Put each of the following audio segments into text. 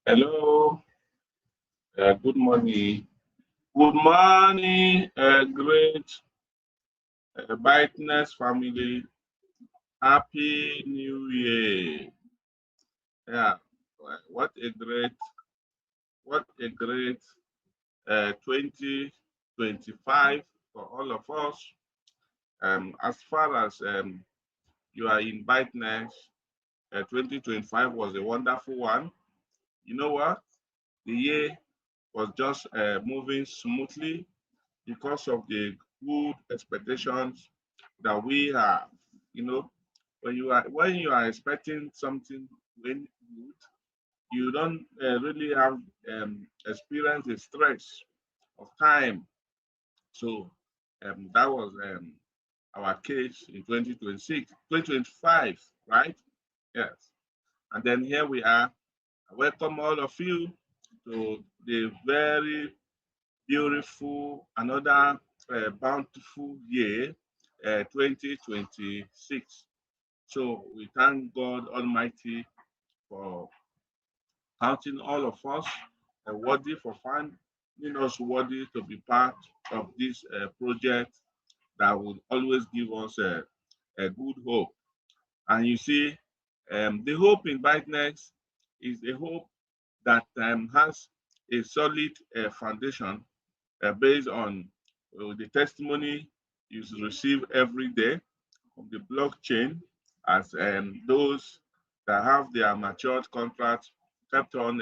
Hello, good morning. Good morning, great BYTNEX family. Happy New Year. Yeah, what a great 2025 for all of us. As far as you are in BYTNEX, 2025 was a wonderful one. You know what? The year was just moving smoothly because of the good expectations that we have. You know, when you are expecting something when good, you don't really have experience the stress of time. So that was our case in 2026, 2025, right? Yes. And then here we are. I welcome all of you to the very beautiful, another bountiful year, 2026. So we thank God Almighty for counting all of us worthy, for finding us worthy to be part of this project that will always give us a good hope. And you see, the hope in BYTNEX is a hope that has a solid foundation based on the testimony you receive every day from the blockchain as those that have their matured contracts kept on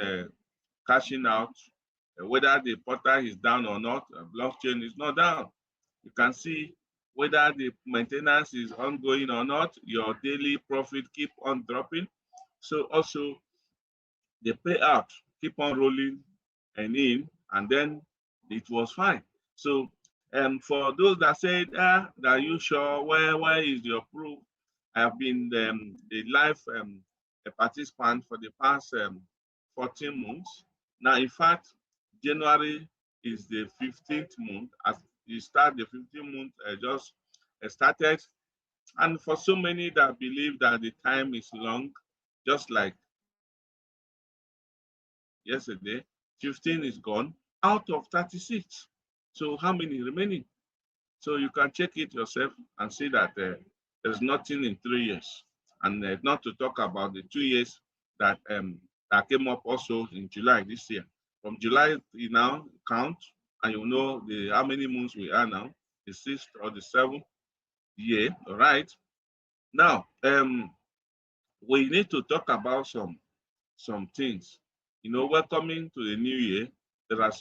cashing out, whether the portal is down or not, blockchain is not down. You can see whether the maintenance is ongoing or not, your daily profit keep on dropping. So also the payout keep on rolling and in, and then it was fine. So for those that said, are you sure? Where is your proof? I have been the live a participant for the past 14 months. Now, in fact, January is the 15th month. As you start the 15th month, just started. And for so many that believe that the time is long, just like yesterday, 15 is gone out of 36. So how many remaining? So you can check it yourself and see that there's nothing in 3 years. And not to talk about the 2 years that that came up also in July this year. From July, you now count and you know how many months we are now, the 6th or the 7th year, all right? Now, we need to talk about some things. You know, welcoming to the new year, there are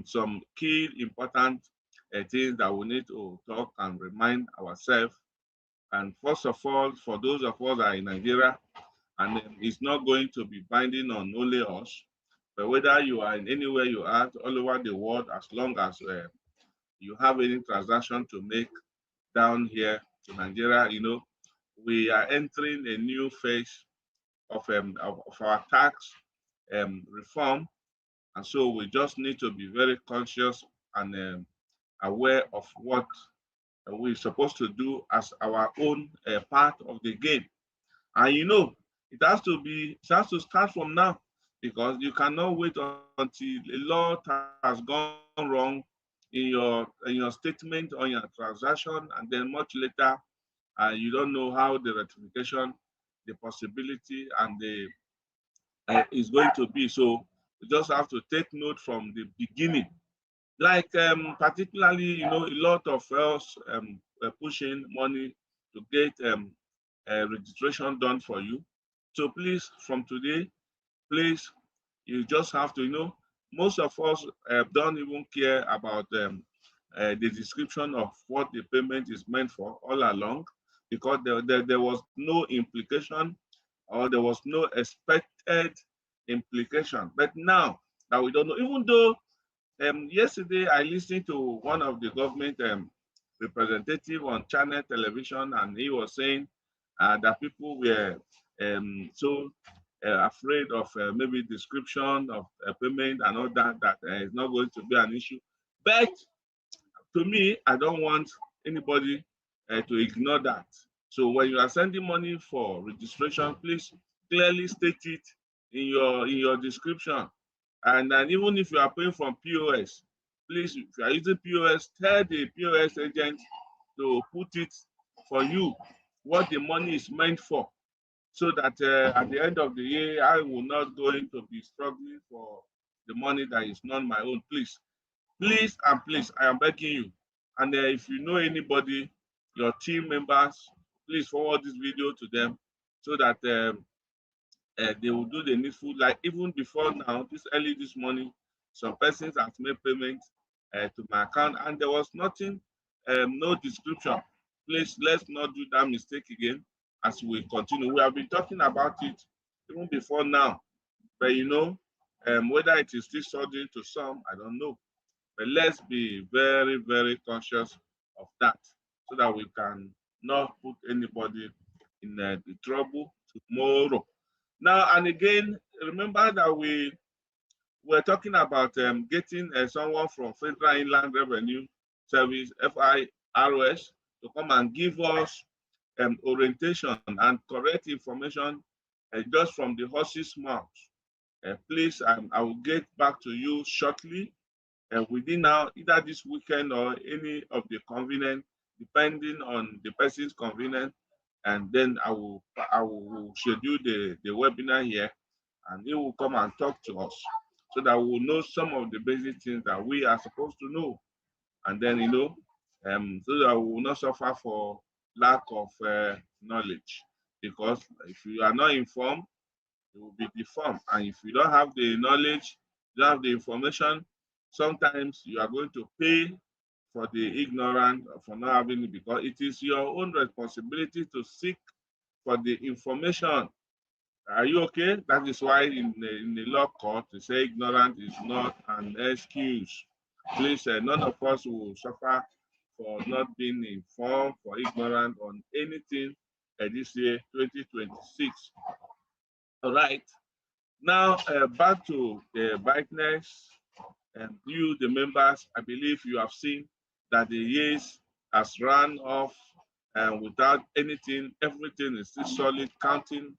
some key important things that we need to talk and remind ourselves. And first of all, for those of us that are in Nigeria, and it's not going to be binding on only us, but whether you are in anywhere you are all over the world, as long as you have any transaction to make down here to Nigeria, you know, we are entering a new phase of our tax reform. And so we just need to be very conscious and aware of what we're supposed to do as our own part of the game. And you know, it has to start from now, because you cannot wait until a lot has gone wrong in your statement on your transaction, and then much later you don't know how the rectification, the possibility, and the is going to be. So we just have to take note from the beginning. Like particularly, you know, a lot of us pushing money to get registration done for you. So please, from today, please, you just have to, you know, most of us don't even care about the description of what the payment is meant for all along, because there was no implication, or there was no expected implication. But now that we don't know, even though yesterday I listened to one of the government representative on channel television, and he was saying that people were so afraid of maybe description of payment and all that, that is not going to be an issue. But to me, I don't want anybody to ignore that. So when you are sending money for registration, please clearly state it in your description. And then even if you are paying from POS, please, if you are using POS, tell the POS agent to put it for you, what the money is meant for, so that at the end of the year, I will not going to be struggling for the money that is not my own. Please, please, and please, I am begging you. And if you know anybody, your team members, please forward this video to them so that they will do the needful. Like even before now, this early this morning, some persons have made payment to my account, and there was nothing, no description. Please, let's not do that mistake again as we continue. We have been talking about it even before now, but you know, whether it is still sudden to some, I don't know. But let's be very, very conscious of that so that we can not put anybody in the trouble tomorrow. Now, and again, remember that we were talking about getting someone from Federal Inland Revenue Service, FIRS, to come and give us orientation and correct information just from the horse's mouth. Please, I will get back to you shortly within now, either this weekend or any of the convenient, depending on the person's convenience, and then I will schedule the webinar here, and he will come and talk to us so that we will know some of the basic things that we are supposed to know, and then so that we will not suffer for lack of knowledge, because if you are not informed, you will be deformed, and if you don't have the knowledge, you don't have the information, sometimes you are going to pay for the ignorant for not having it, because it is your own responsibility to seek for the information. Are you okay? That is why in the law court, they say ignorant is not an excuse. Please, none of us will suffer for not being informed, for ignorant on anything this year, 2026. All right. Now, back to the BYTNEX. You, the members, I believe you have seen that the years has run off without anything. Everything is still solid, counting.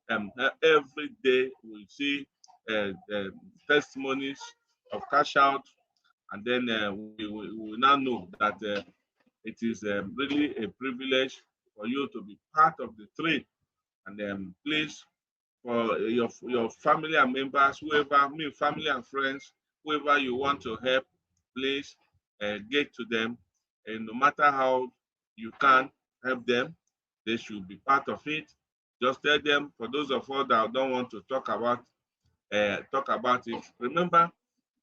Every day we see testimonies of cash out, and then we now know that it is really a privilege for you to be part of the trade. And please, for your family and members, whoever, family and friends, whoever you want to help, please get to them. And no matter how you can help them, they should be part of it. Just tell them. For those of us that don't want to talk about it, remember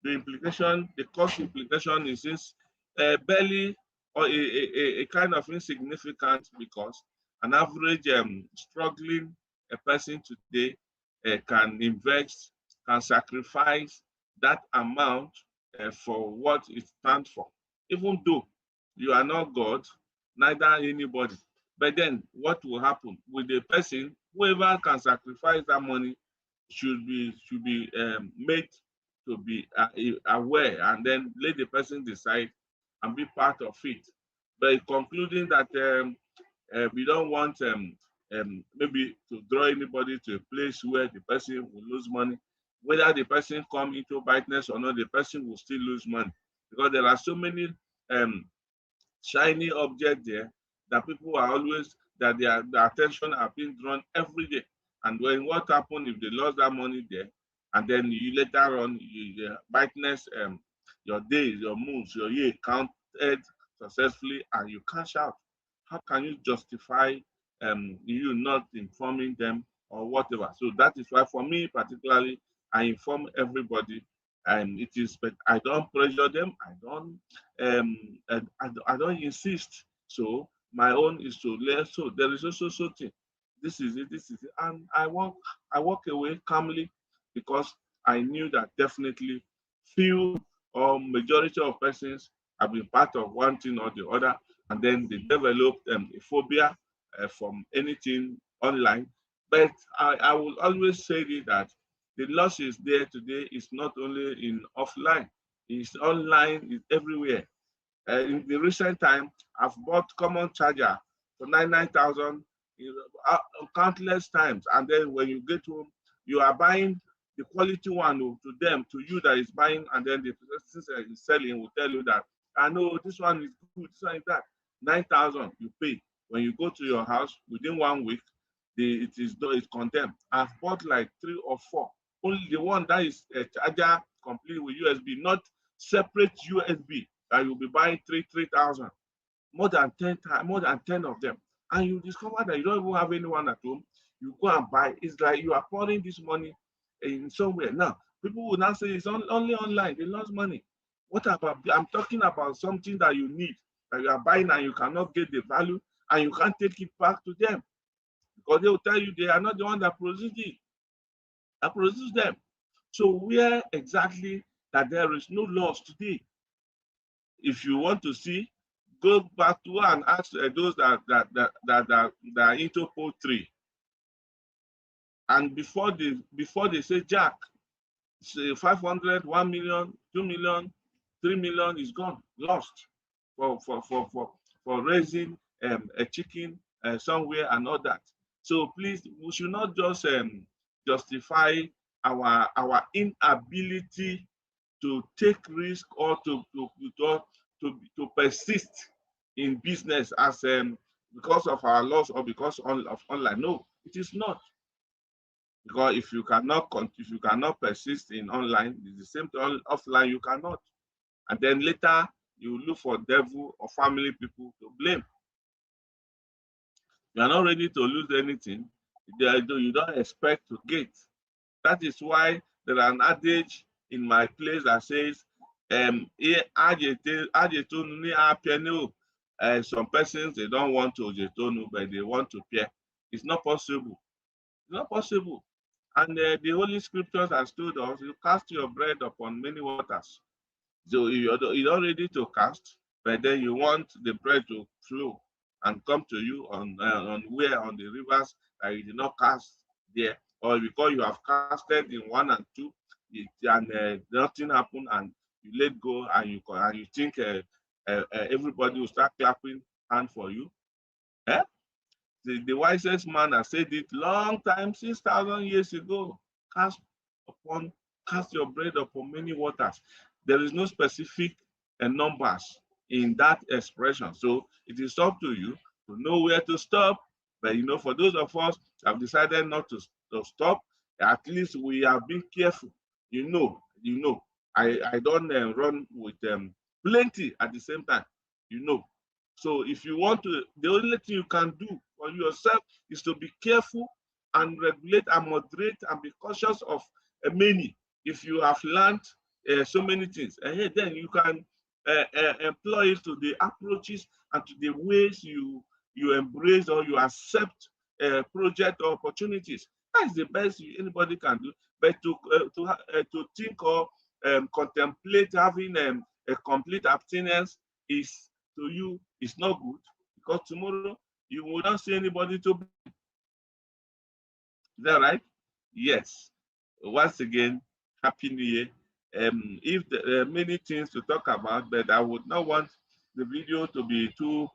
the implication, the cost implication is barely or a kind of insignificant, because an average struggling a person today can invest, can sacrifice that amount for what it stands for. Even though you are not God, neither anybody. But then what will happen with the person? Whoever can sacrifice that money should be made to be aware, and then let the person decide and be part of it. But concluding that we don't want maybe to draw anybody to a place where the person will lose money. Whether the person come into BYTNEX or not, the person will still lose money, because there are so many shiny objects there that people are always, that their attention are being drawn every day. And when what happened if they lost that money there, and then you later on, BYTNEX, your days, your moves, your year counted successfully, and you cash out. How can you justify you not informing them or whatever? So that is why, for me particularly, I inform everybody, and it is, but I don't pressure them. I don't insist. So my own is to let. So there is also something. This is it. This is it. And I walk away calmly, because I knew that definitely few or majority of persons have been part of one thing or the other, and then they developed a phobia from anything online. But I will always say that the loss is there today is not only in offline, it's online, it's everywhere. In the recent time, I've bought common charger for 99,000 countless times, and then when you get home, you are buying the quality one to them, to you that is buying, and then the person is selling will tell you that, I know this one is good, this one is that. 9,000 you pay. When you go to your house within 1 week, it's condemned. I've bought like 3 or 4. Only the one that is a charger complete with USB, not separate USB, that you'll be buying 3,000. More than 10 of them. And you discover that you don't even have anyone at home. You go and buy. It's like you are pouring this money in somewhere. Now, people will now say it's only online. They lost money. What about, I'm talking about something that you need, that you are buying and you cannot get the value, and you can't take it back to them because they will tell you they are not the one that produce it, that produce them. So where exactly that there is no loss today? If you want to see, go back to and ask those that are into poultry. And before they say Jack, say 500, 1 million, 2 million, 3 million is gone, lost for raising a chicken somewhere and all that. So please, we should not just justify our inability to take risk or to persist in business as because of our loss or because of online. No, it is not. Because if you cannot persist in online, it's the same thing offline. You cannot, and then later you look for devil or family people to blame. You are not ready to lose anything. You don't expect to get. That is why there is an adage in my place that says, some persons, they don't want to jetonu, but they want to pay. It's not possible. It's not possible. And the Holy Scriptures has told us, you cast your bread upon many waters. So you're not ready to cast, but then you want the bread to flow and come to you on the rivers that you did not cast there, or because you have casted in 1 and 2, and nothing happened, and you let go, and you think everybody will start clapping hand for you. Eh? The wisest man has said it long time, 6,000 years ago. Cast your bread upon many waters. There is no specific numbers in that expression. So it is up to you to know where to stop. But for those of us that have decided not to stop, at least we are being careful. I don't run with plenty at the same time. So if you want to, the only thing you can do for yourself is to be careful and regulate and moderate and be cautious of many. If you have learned so many things, then you can employ it to the approaches and to the ways you embrace or you accept project or opportunities. That's the best anybody can do. But to think or contemplate having a complete abstinence to you is not good, because tomorrow you will not see anybody to blame. Is that right? Yes. Once again, Happy New Year. If there are many things to talk about, but I would not want the video to be too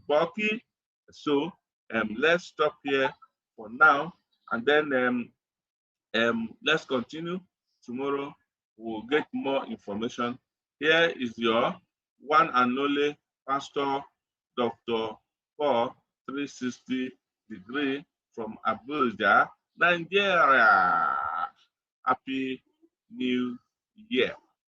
bulky. So let's stop here for now, and then let's continue. Tomorrow we'll get more information. Here is your one and only Pastor Dr. Paul 360-degree from Abuja, Nigeria. Happy New Year.